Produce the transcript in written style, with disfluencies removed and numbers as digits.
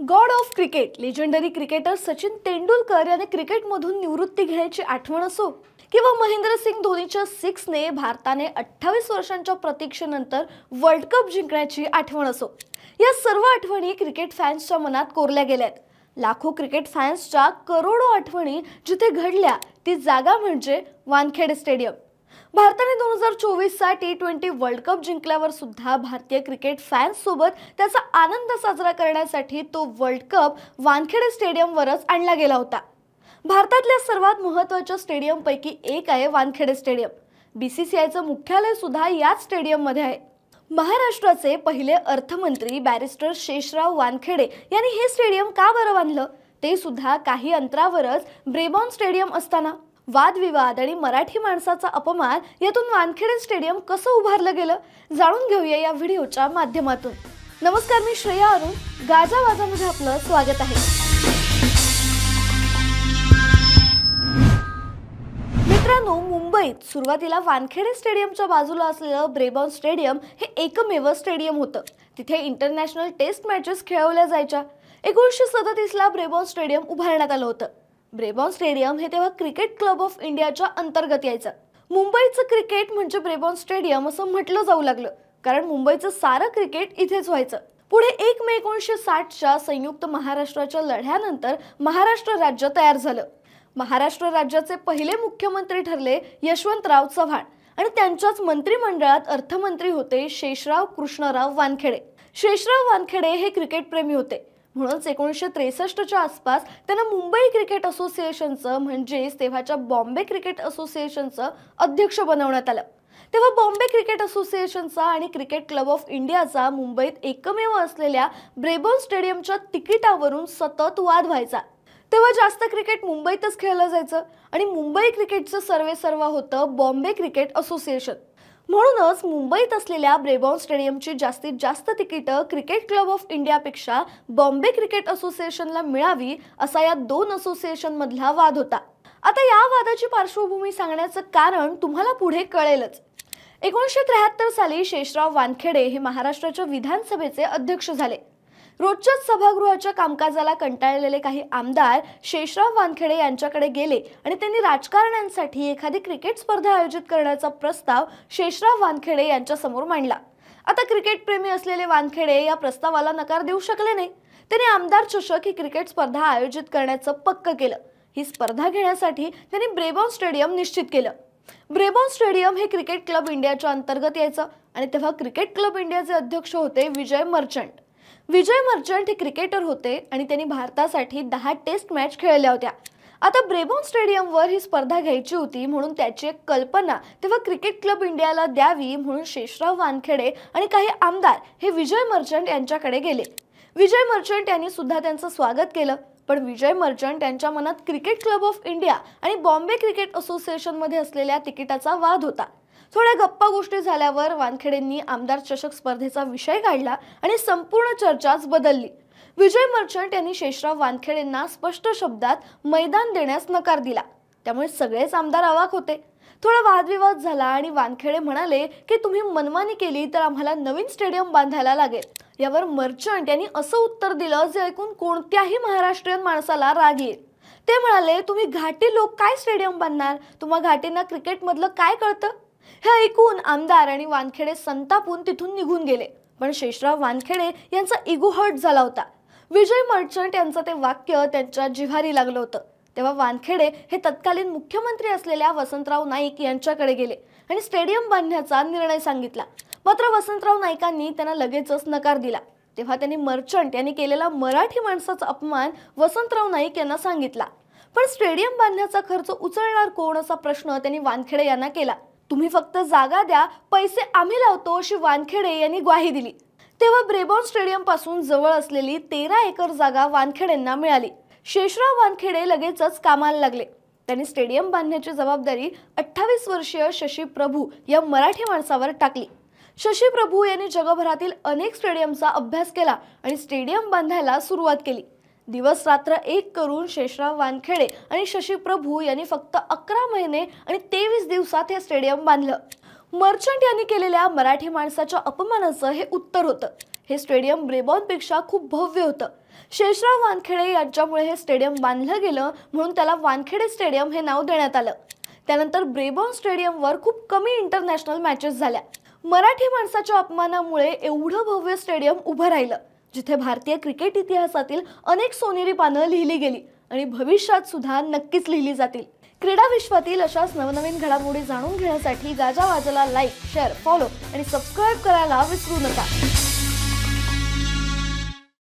God of cricket legendary cricketer Sachin Tendulkar याने क्रिकेटमधून निवृत्ती घेण्याची आठवण असो किंवा महेंद्रसिंग धोनीच्या सिक्सने भारताने 28 वर्षांच्या प्रतीक्षेनंतर वर्ल्ड कप जिंकण्याची आठवण असो, या सर्व आठवणी क्रिकेट फॅन्सच्या मनात कोरल्या गेल्यात। लाखो क्रिकेट फॅन्सच्या करोडो आठवणी जिथे घडल्या ती जागा म्हणजे वानखेडे स्टेडियम। भारताने 2024 चा T20 वर्ल्ड कप जिंकल्यावर सुद्धा भारतीय क्रिकेट फॅन्स सोबत त्याचा आनंद साजरा करण्यासाठी तो वर्ल्ड कप वानखेडे स्टेडियमवरच आणला गेला होता। भारतातल्या सर्वात महत्त्वाच्या स्टेडियम पैकी एक आहे वानखेडे स्टेडियम। BCCIचं मुख्यालय सुद्धा याच स्टेडियममध्ये आहे। महाराष्ट्राचे पहिले अर्थमंत्री बॅरिस्टर शेषराव वानखेडे यांनी हे स्टेडियम का बरं बांधलं ते सुद्धा काही अंतरावरच ब्रेबॉर्न स्टेडियम असताना। वादविवाद आणि मराठी माणसाचा अपमान यातून वानखेडे स्टेडियम कसं उभारलं गेलं जाणून घेऊया या व्हिडिओच्या माध्यमातून। नमस्कार, मी श्रेया अरुण, गाजावाजामध्ये आपलं स्वागत आहे। मित्रांनो, मुंबईत सुरुवातीला वानखेडे स्टेडियमच्या बाजूला असलेलं ब्रेबॉर्न स्टेडियम हे एकमेव स्टेडियम होतं। तिथे इंटरनॅशनल टेस्ट मॅचेस खेळवल्या जायच्या। 1937 ला ब्रेबॉर्न स्टेडियम उभारण्यात आलं होतं। ब्रेबॉर्न स्टेडियम हे तेव्हा क्रिकेट क्लब ऑफ इंडियाच्या अंतर्गत यायचं। मुंबईचं क्रिकेट म्हणजे ब्रेबॉर्न स्टेडियम असं म्हटलं जाऊ लागलं, कारण मुंबईचं सारं क्रिकेट इथेच व्हायचं। पुढे 1 मे 1960 च्या संयुक्त महाराष्ट्राच्या लढ्यानंतर महाराष्ट्र राज्य तयार झालं। महाराष्ट्र राज्याचे पहिले मुख्यमंत्री ठरले यशवंतराव चव्हाण आणि त्यांच्याच मंत्रिमंडळात अर्थमंत्री होते शेषराव कृष्णराव वानखेडे। शेषराव वानखेडे हे क्रिकेट प्रेमी होते, म्हणूनच 1963 च्या आसपास त्यांना मुंबई क्रिकेट असोसिएशनचं म्हणजेच तेव्हाच्या बॉम्बे क्रिकेट असोसिएशनचं अध्यक्ष बनवण्यात आलं। तेव्हा बॉम्बे क्रिकेट असोसिएशनचा आणि क्रिकेट क्लब ऑफ इंडियाचा मुंबईत एकमेव असलेल्या ब्रेबॉर्न स्टेडियमच्या तिकिटावरून सतत वाद व्हायचा। तेव्हा जास्त क्रिकेट मुंबईतच खेळलं जायचं आणि मुंबई क्रिकेटचं सर्वेसर्वा होतं बॉम्बे क्रिकेट असोसिएशन। म्हणूनच मुंबईत असलेल्या ब्रेबॉर्न स्टेडियमची जास्तीत जास्त तिकीटं क्रिकेट क्लब ऑफ इंडियापेक्षा बॉम्बे क्रिकेट असोसिएशनला मिळावी असा या दोन असोसिएशनमधला वाद होता। आता या वादाची पार्श्वभूमी सांगण्याचं कारण तुम्हाला पुढे कळेलच। 1973 साली शेषराव वानखेडे हे महाराष्ट्राच्या विधानसभेचे अध्यक्ष झाले। रोजच्याच सभागृहाच्या कामकाजाला कंटाळलेले काही आमदार शेषराव वानखेडे यांच्याकडे गेले आणि त्यांनी राजकारण्यांसाठी एखादी क्रिकेट स्पर्धा आयोजित करण्याचा प्रस्ताव शेषराव वानखेडे यांच्या समोर मांडला। आता क्रिकेट प्रेमी असलेले वानखेडे या प्रस्तावाला नकार देऊ शकले नाही। त्यांनी आमदार चषक ही क्रिकेट स्पर्धा आयोजित करण्याचं पक्क केलं। ही स्पर्धा घेण्यासाठी त्यांनी ब्रेबॉर्न स्टेडियम निश्चित केलं। ब्रेबॉर्न स्टेडियम हे क्रिकेट क्लब इंडियाच्या अंतर्गत यायचं आणि तेव्हा क्रिकेट क्लब इंडियाचे अध्यक्ष होते विजय मर्चंट। विजय मर्चंट हे क्रिकेटर होते आणि त्यांनी भारतासाठी 10 टेस्ट मॅच खेळल्या होत्या। आता ब्रेबॉर्न स्टेडियमवर ही स्पर्धा घ्यायची होती, म्हणून त्याची एक कल्पना तेव्हा क्रिकेट क्लब इंडियाला द्यावी म्हणून शेषराव वानखेडे आणि काही आमदार हे विजय मर्चंट यांच्याकडे गेले। विजय मर्चंट यांनी सुद्धा त्यांचं स्वागत केलं, पण विजय मर्चंट यांच्या मनात क्रिकेट क्लब ऑफ इंडिया आणि बॉम्बे क्रिकेट असोसिएशनमध्ये असलेल्या तिकिटाचा वाद होता। थोड्या गप्पा गोष्टी झाल्यावर वानखेडेंनी आमदार चषक स्पर्धेचा विषय काढला आणि संपूर्ण चर्चाच बदलली। विजय मर्चंट यांनी शेषराव वानखेडेंना स्पष्ट शब्दात मैदान देण्यास नकार दिला, त्यामुळे सगळेच आमदार अवाक होते। थोडा वादविवाद झाला आणि वानखेडे म्हणाले की तुम्ही मनमानी केली तर आम्हाला नवीन स्टेडियम बांधायला लागेल। यावर मर्चंट यांनी असं उत्तर दिलं जे ऐकून कोणत्याही महाराष्ट्रीयन माणसाला राग येईल। ते म्हणाले, तुम्ही घाटी लोक काय स्टेडियम बांधणार, तुम्हा घाटींना क्रिकेटमधलं काय कळतं? हे ऐकून आमदार आणि वानखेडे संतापून तिथून निघून गेले, पण शेषराव वानखेडे यांचा इगो हर्ट झाला होता। विजय मर्चंट यांचं ते वाक्य त्यांच्या जिव्हारी लागलं होतं। तेव्हा वानखेडे हे तत्कालीन मुख्यमंत्री असलेल्या वसंतराव नाईक यांच्याकडे गेले आणि स्टेडियम बांधण्याचा निर्णय सांगितला। मात्र वसंतराव नाईकांनी त्यांना लगेचच नकार दिला। तेव्हा त्यांनी मर्चंट यांनी केलेला मराठी माणसाचा अपमान वसंतराव नाईक यांना सांगितला, पण स्टेडियम बांधण्याचा खर्च उचलणार कोण असा प्रश्न त्यांनी वानखेडे यांना केला। तुम्ही फक्त जागा द्या, पैसे आम्ही लावतो अशी वानखेडे यांनी ग्वाही दिली। तेव्हा ब्रेबॉर्न स्टेडियम पासून जवळ असलेली 13 एकर जागा वानखेडेंना मिळाली। शेषराव वानखेडे लगेचच कामाला लागले। त्यांनी स्टेडियम बांधण्याची जबाबदारी 28 वर्षीय शशी प्रभू या मराठी माणसावर टाकली। शशी प्रभू यांनी जगभरातील अनेक स्टेडियमचा अभ्यास केला आणि स्टेडियम बांधायला सुरुवात केली। दिवस रात्र एक करून शेषराव वानखेडे आणि शशी प्रभू यांनी फक्त 11 महिने आणि 23 दिवसात हे स्टेडियम बांधलं। मर्चंट यांनी केलेल्या मराठी माणसाच्या अपमानाचं हे उत्तर होतं। हे स्टेडियम ब्रेबॉर्नपेक्षा खूप भव्य होतं। शेषराव वानखेडे यांच्यामुळे हे स्टेडियम बांधलं गेलं, म्हणून त्याला वानखेडे स्टेडियम हे नाव देण्यात आलं. त्यानंतर ब्रेबॉर्न स्टेडियमवर खूप कमी इंटरनॅशनल मॅचेस झाल्या. मराठी माणसाच्या अपमानामुळे एवढं भव्य स्टेडियम उभं राहिलं, जिथे भारतीय क्रिकेट इतिहासातील अनेक सोनेरी पानं लिहिली गेली आणि भविष्यात सुद्धा नक्कीच लिहिली जातील. क्रीडा विश्वातील अशाच नवनवीन घडामोडी जाणून घेण्यासाठी गाजावाजाला लाईक, शेअर, फॉलो आणि सबस्क्राईब करायला विसरू नका.